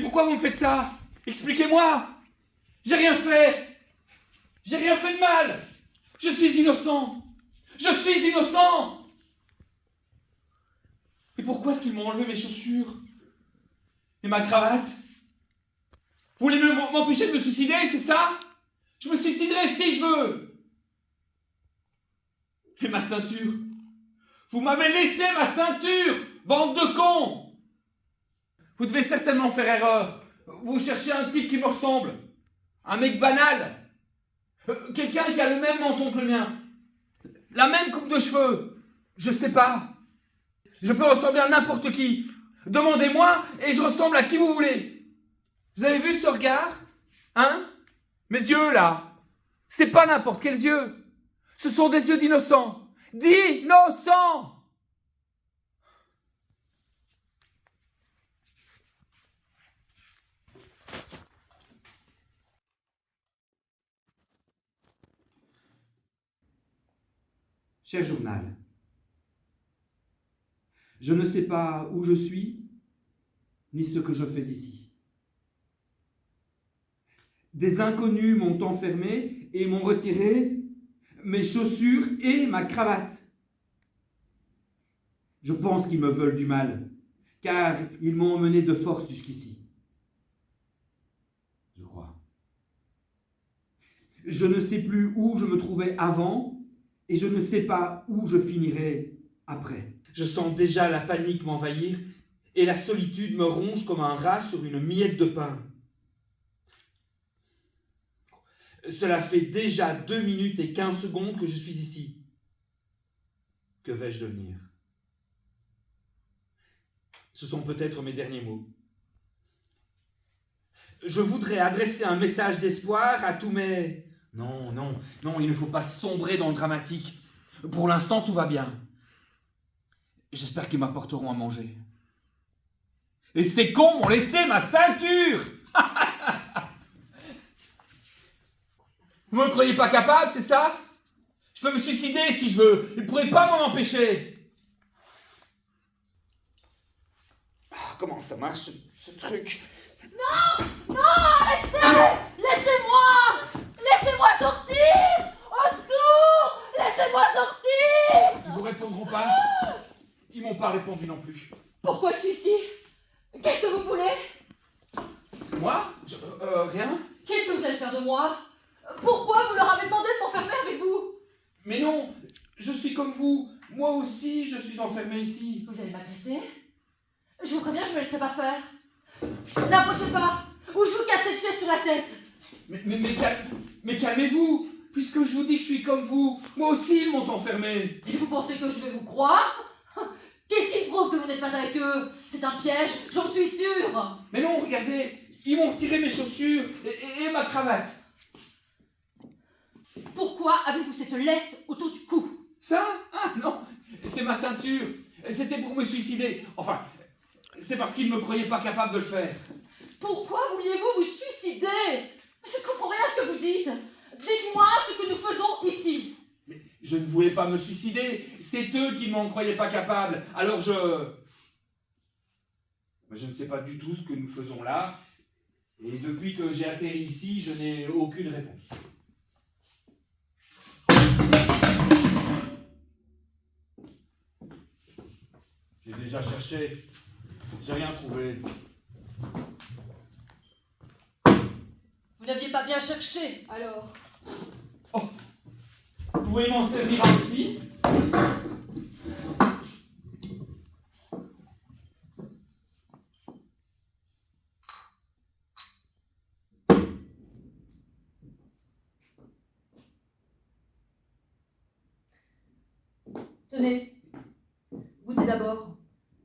pourquoi vous me faites ça? Expliquez-moi! J'ai rien fait! J'ai rien fait de mal! Je suis innocent! Je suis innocent! Et pourquoi est-ce qu'ils m'ont enlevé mes chaussures? Et ma cravate? Vous voulez m'empêcher de me suicider, c'est ça? Je me suiciderai si je veux! Et ma ceinture? Vous m'avez laissé ma ceinture! Bande de cons! Vous devez certainement faire erreur. Vous cherchez un type qui me ressemble. Un mec banal. Quelqu'un qui a le même menton que le mien. La même coupe de cheveux. Je sais pas. Je peux ressembler à n'importe qui. Demandez-moi et je ressemble à qui vous voulez. Vous avez vu ce regard? Hein? Mes yeux là. C'est pas n'importe quels yeux. Ce sont des yeux d'innocents. D'innocents! Cher journal, je ne sais pas où je suis, ni ce que je fais ici. Des inconnus m'ont enfermé et m'ont retiré mes chaussures et ma cravate. Je pense qu'ils me veulent du mal, car ils m'ont emmené de force jusqu'ici. Je crois. Je ne sais plus où je me trouvais avant, et je ne sais pas où je finirai après. Je sens déjà la panique m'envahir et la solitude me ronge comme un rat sur une miette de pain. Cela fait déjà 2 minutes et 15 secondes que je suis ici. Que vais-je devenir? Ce sont peut-être mes derniers mots. Je voudrais adresser un message d'espoir à tous mes... Non, il ne faut pas sombrer dans le dramatique. Pour l'instant, tout va bien. J'espère qu'ils m'apporteront à manger. Et ces cons m'ont laissé ma ceinture! Vous me croyez pas capable, c'est ça? Je peux me suicider si je veux. Ils ne pourraient pas m'en empêcher. Comment ça marche, ce truc? Non! Non! Arrêtez! Laissez-moi! Laissez-moi sortir! Au secours! Laissez-moi sortir! Ils vous répondront pas? Ils m'ont pas répondu non plus. Pourquoi je suis ici? Qu'est-ce que vous voulez? Moi? Rien? Qu'est-ce que vous allez faire de moi? Pourquoi vous leur avez demandé de m'enfermer avec vous? Mais non, je suis comme vous. Moi aussi, je suis enfermé ici. Vous allez m'agresser? Je vous préviens, je me laisserai pas faire. N'approchez pas, ou je vous casse cette chaise sur la tête. Mais calmez-vous, puisque je vous dis que je suis comme vous. Moi aussi, ils m'ont enfermé. Et vous pensez que je vais vous croire? Qu'est-ce qui me prouve que vous n'êtes pas avec eux? C'est un piège, j'en suis sûre. Mais non, regardez, ils m'ont retiré mes chaussures et ma cravate. Pourquoi avez-vous cette laisse autour du cou? Ça? Ah non, c'est ma ceinture. C'était pour me suicider. Enfin, c'est parce qu'ils ne me croyaient pas capable de le faire. Pourquoi vouliez-vous vous suicider? Je ne comprends rien à ce que vous dites. Dites-moi ce que nous faisons ici. Mais je ne voulais pas me suicider. C'est eux qui ne m'en croyaient pas capable. Alors je ne sais pas du tout ce que nous faisons là. Et depuis que j'ai atterri ici, je n'ai aucune réponse. J'ai déjà cherché. J'ai rien trouvé. Vous n'aviez pas bien cherché, alors. Oh, vous pouvez m'en servir un aussi? Tenez, goûtez d'abord.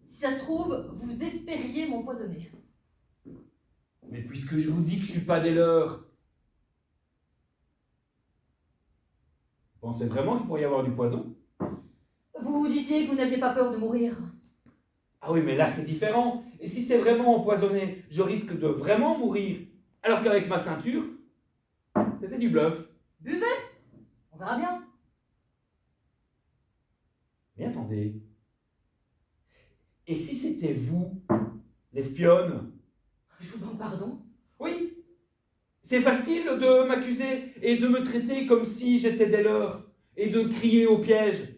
Si ça se trouve, vous espériez m'empoisonner. Mais puisque je vous dis que je suis pas des leurs, vous pensez vraiment qu'il pourrait y avoir du poison? Vous disiez que vous n'aviez pas peur de mourir. Ah oui, mais là c'est différent. Et si c'est vraiment empoisonné, je risque de vraiment mourir. Alors qu'avec ma ceinture, c'était du bluff. Buvez! On verra bien. Mais attendez. Et si c'était vous, l'espionne? Je vous demande pardon. Oui. C'est facile de m'accuser et de me traiter comme si j'étais des leurs et de crier au piège.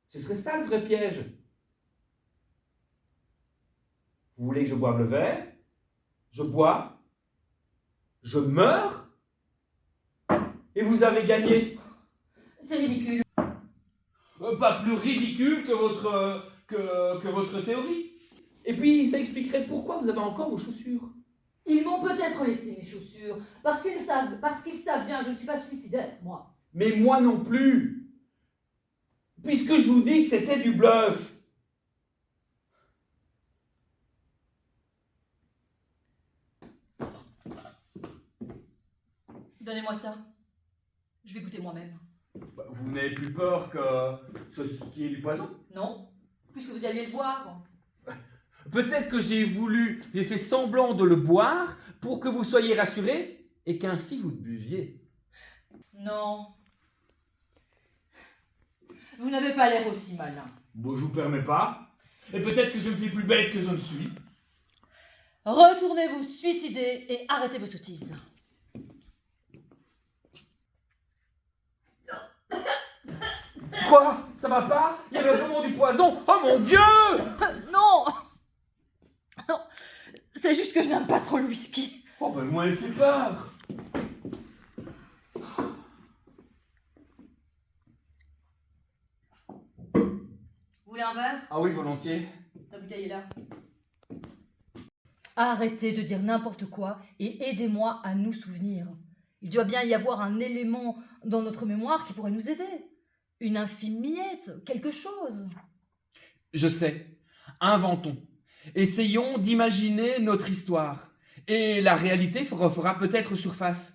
Ce serait ça le vrai piège. Vous voulez que je boive le verre? Je bois. Je meurs. Et vous avez gagné. C'est ridicule. Pas plus ridicule que votre théorie. Et puis, ça expliquerait pourquoi vous avez encore vos chaussures. Ils m'ont peut-être laissé mes chaussures, parce qu'ils savent bien que je ne suis pas suicidaire, moi. Mais moi non plus. Puisque je vous dis que c'était du bluff. Donnez-moi ça. Je vais goûter moi-même. Vous n'avez plus peur que ce qui est du poison? Non, puisque vous alliez le boire. Peut-être que j'ai fait semblant de le boire pour que vous soyez rassurés et qu'ainsi vous le buviez. Non. Vous n'avez pas l'air aussi malin. Bon, je vous permets pas. Et peut-être que je me fais plus bête que je ne suis. Retournez vous suicider et arrêtez vos sottises. Quoi? Ça va pas? Il y avait vraiment du poison? Oh mon Dieu! Non. Non, c'est juste que je n'aime pas trop le whisky. Oh ben moi, elle fait peur. Vous voulez un verre? Ah oui, volontiers. La bouteille est là. Arrêtez de dire n'importe quoi et aidez-moi à nous souvenir. Il doit bien y avoir un élément dans notre mémoire qui pourrait nous aider. Une infime miette, quelque chose. Je sais. Inventons. Essayons d'imaginer notre histoire. Et la réalité refera peut-être surface.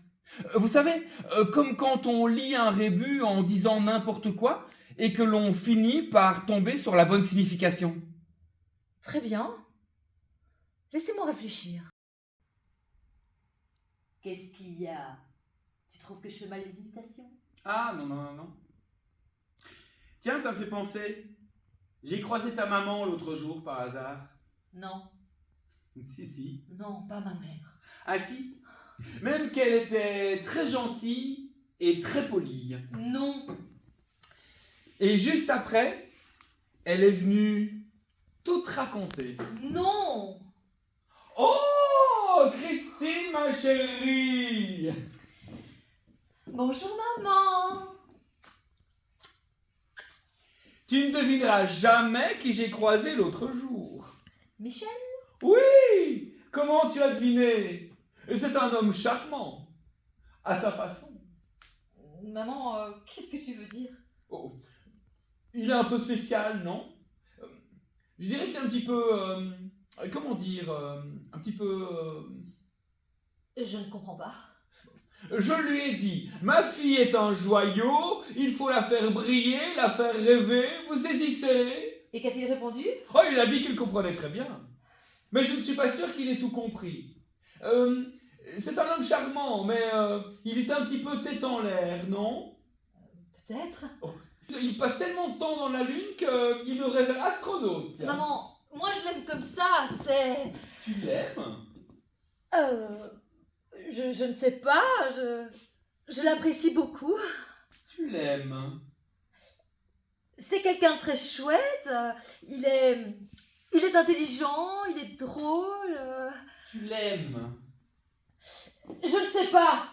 Vous savez, comme quand on lit un rébus en disant n'importe quoi et que l'on finit par tomber sur la bonne signification. Très bien. Laissez-moi réfléchir. Qu'est-ce qu'il y a? Tu trouves que je fais mal les imitations? Ah non, non, non, non. Tiens, ça me fait penser. J'ai croisé ta maman l'autre jour par hasard. Non. Si, si. Non, pas ma mère. Ah si. Même qu'elle était très gentille et très polie. Non. Et juste après, elle est venue tout raconter. Non. Oh, Christine, ma chérie! Bonjour maman. Tu ne devineras jamais qui j'ai croisé l'autre jour. Michel? Oui! Comment tu as deviné? C'est un homme charmant, à sa façon. Maman, qu'est-ce que tu veux dire? Oh, il est un peu spécial, non? Je dirais qu'il est un petit peu... comment dire? Un petit peu... Je ne comprends pas. Je lui ai dit, ma fille est un joyau, il faut la faire briller, la faire rêver, vous saisissez? Et qu'a-t-il répondu? Oh, il a dit qu'il comprenait très bien. Mais je ne suis pas sûr qu'il ait tout compris. C'est un homme charmant, mais il est un petit peu tête en l'air, non? Peut-être. Il passe tellement de temps dans la lune qu'il le rêve astronaute. Tiens. Maman, moi je l'aime comme ça, c'est... Tu l'aimes? Je ne sais pas, je l'apprécie beaucoup. Tu l'aimes? C'est quelqu'un de très chouette, il est intelligent, il est drôle. Tu l'aimes? Je ne sais pas.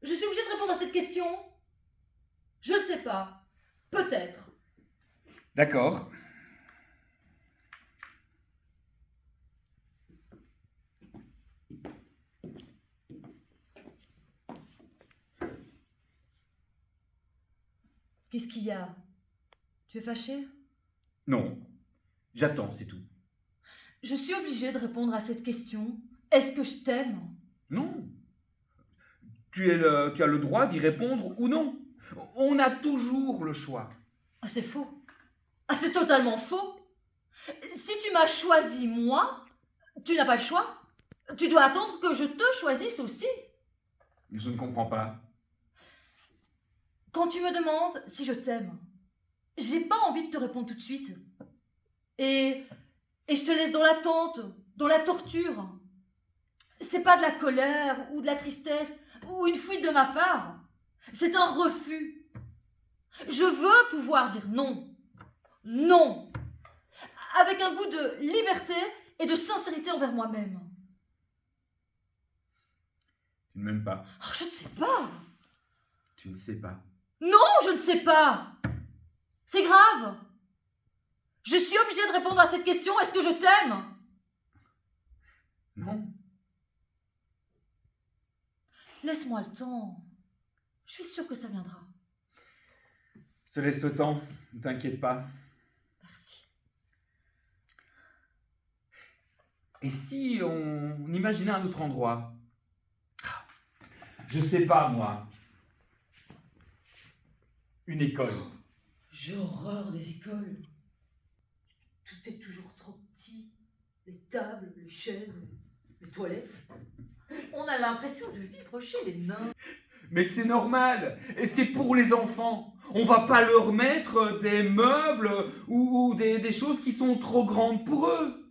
Je suis obligée de répondre à cette question. Je ne sais pas. Peut-être. D'accord. Qu'est-ce qu'il y a? Tu es fâchée? Non. J'attends, c'est tout. Je suis obligée de répondre à cette question. Est-ce que je t'aime? Non. Tu as le droit d'y répondre ou non. On a toujours le choix. Ah, c'est faux. Ah, c'est totalement faux. Si tu m'as choisi, moi, tu n'as pas le choix. Tu dois attendre que je te choisisse aussi. Je ne comprends pas. Quand tu me demandes si je t'aime, j'ai pas envie de te répondre tout de suite. Et je te laisse dans l'attente, dans la torture. C'est pas de la colère ou de la tristesse ou une fuite de ma part. C'est un refus. Je veux pouvoir dire non. Non. Avec un goût de liberté et de sincérité envers moi-même. Tu ne m'aimes pas. Oh, je ne sais pas. Tu ne sais pas. Non, je ne sais pas. C'est grave. Je suis obligée de répondre à cette question. Est-ce que je t'aime? Non. Laisse-moi le temps. Je suis sûre que ça viendra. Je te laisse le temps, ne t'inquiète pas. Merci. Et si on imaginait un autre endroit? Je sais pas, moi. Une école. J'ai horreur des écoles. Tout est toujours trop petit. Les tables, les chaises, les toilettes. On a l'impression de vivre chez les nains. Mais c'est normal, et c'est pour les enfants. On va pas leur mettre des meubles ou des choses qui sont trop grandes pour eux.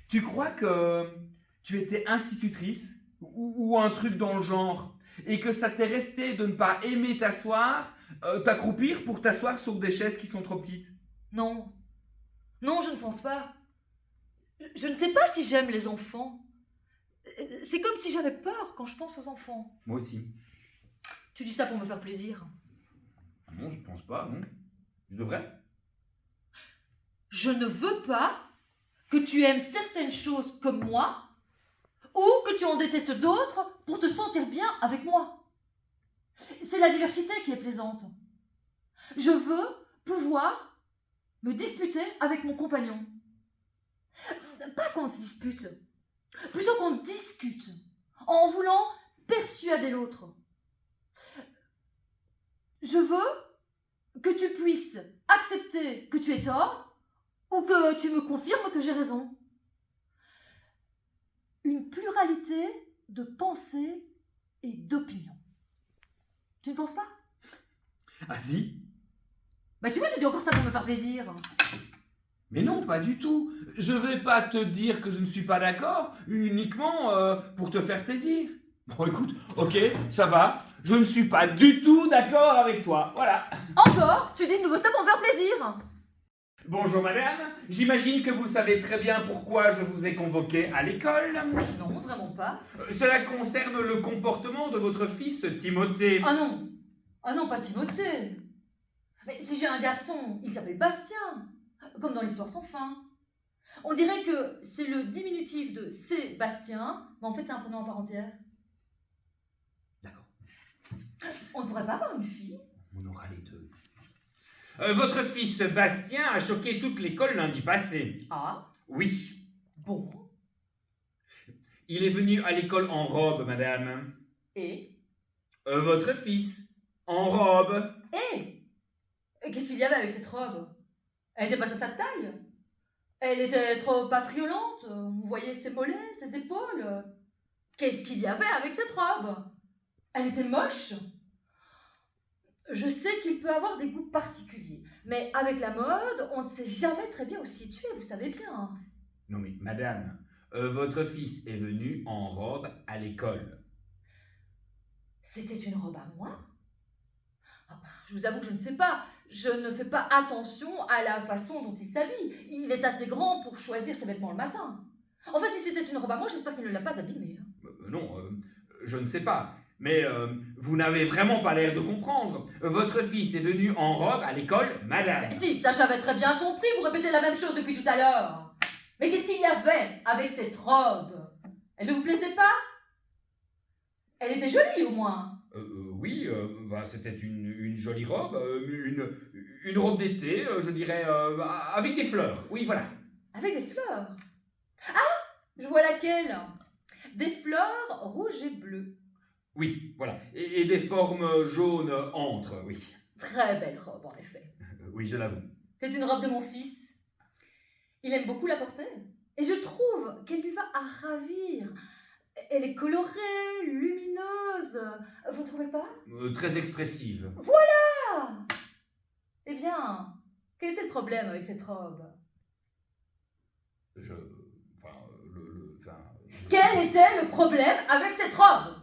Tu crois que tu étais institutrice ou un truc dans le genre et que ça t'est resté de ne pas aimer t'asseoir, t'accroupir pour t'asseoir sur des chaises qui sont trop petites? Non. Non, je ne pense pas. Je ne sais pas si j'aime les enfants. C'est comme si j'avais peur quand je pense aux enfants. Moi aussi. Tu dis ça pour me faire plaisir. Non, je pense pas, non. Je devrais? Je ne veux pas que tu aimes certaines choses comme moi ou que tu en détestes d'autres pour te sentir bien avec moi. C'est la diversité qui est plaisante. Je veux pouvoir me disputer avec mon compagnon. Pas qu'on se dispute, plutôt qu'on discute en voulant persuader l'autre. Je veux que tu puisses accepter que tu aies tort ou que tu me confirmes que j'ai raison. Une pluralité de pensées et d'opinions. Tu ne penses pas? Ah si? Bah tu vois, tu dis encore ça pour me faire plaisir. Mais non, pas du tout. Je vais pas te dire que je ne suis pas d'accord uniquement pour te faire plaisir. Bon, écoute, ok, ça va. Je ne suis pas du tout d'accord avec toi. Voilà. Encore? Tu dis de nouveau ça pour me faire plaisir? Bonjour madame. J'imagine que vous savez très bien pourquoi je vous ai convoqué à l'école. Non, vraiment pas. Cela concerne le comportement de votre fils Timothée. Ah non! Ah non, pas Timothée! Mais si j'ai un garçon, il s'appelle Bastien, comme dans l'Histoire sans fin. On dirait que c'est le diminutif de Sébastien, mais en fait c'est un prénom à part entière. D'accord. On ne pourrait pas avoir une fille? On aura les deux. Votre fils Bastien a choqué toute l'école lundi passé. Ah, Oui. bon. Il est venu à l'école en robe, madame. Et? Votre fils, en robe. Et qu'est-ce qu'il y avait avec cette robe? Elle n'était pas à sa taille. Elle était trop affriolante. On voyait ses mollets, ses épaules. Qu'est-ce qu'il y avait avec cette robe? Elle était moche. Je sais qu'il peut avoir des goûts particuliers, mais avec la mode, on ne sait jamais très bien où se situer, vous savez bien. Non mais, madame, votre fils est venu en robe à l'école. C'était une robe à moi? Je vous avoue que je ne sais pas. Je ne fais pas attention à la façon dont il s'habille. Il est assez grand pour choisir ses vêtements le matin. Enfin, si c'était une robe à moi, j'espère qu'il ne l'a pas abîmée. Non, je ne sais pas. Mais vous n'avez vraiment pas l'air de comprendre. Votre fils est venu en robe à l'école, madame. Mais si, ça j'avais très bien compris, vous répétez la même chose depuis tout à l'heure. Mais qu'est-ce qu'il y avait avec cette robe? Elle ne vous plaisait pas? Elle était jolie au moins. Oui, c'était une jolie robe, une robe d'été, je dirais, avec des fleurs. Oui, voilà. Avec des fleurs. Ah, je vois laquelle. Des fleurs rouges et bleues. Oui, voilà. Et des formes jaunes entre, oui. Très belle robe, en effet. Oui, je l'avoue. C'est une robe de mon fils. Il aime beaucoup la porter. Et je trouve qu'elle lui va à ravir. Elle est colorée, lumineuse. Vous ne trouvez pas? Très expressive. Ah! Eh bien, quel était le problème avec cette robe? Quel était le problème avec cette robe?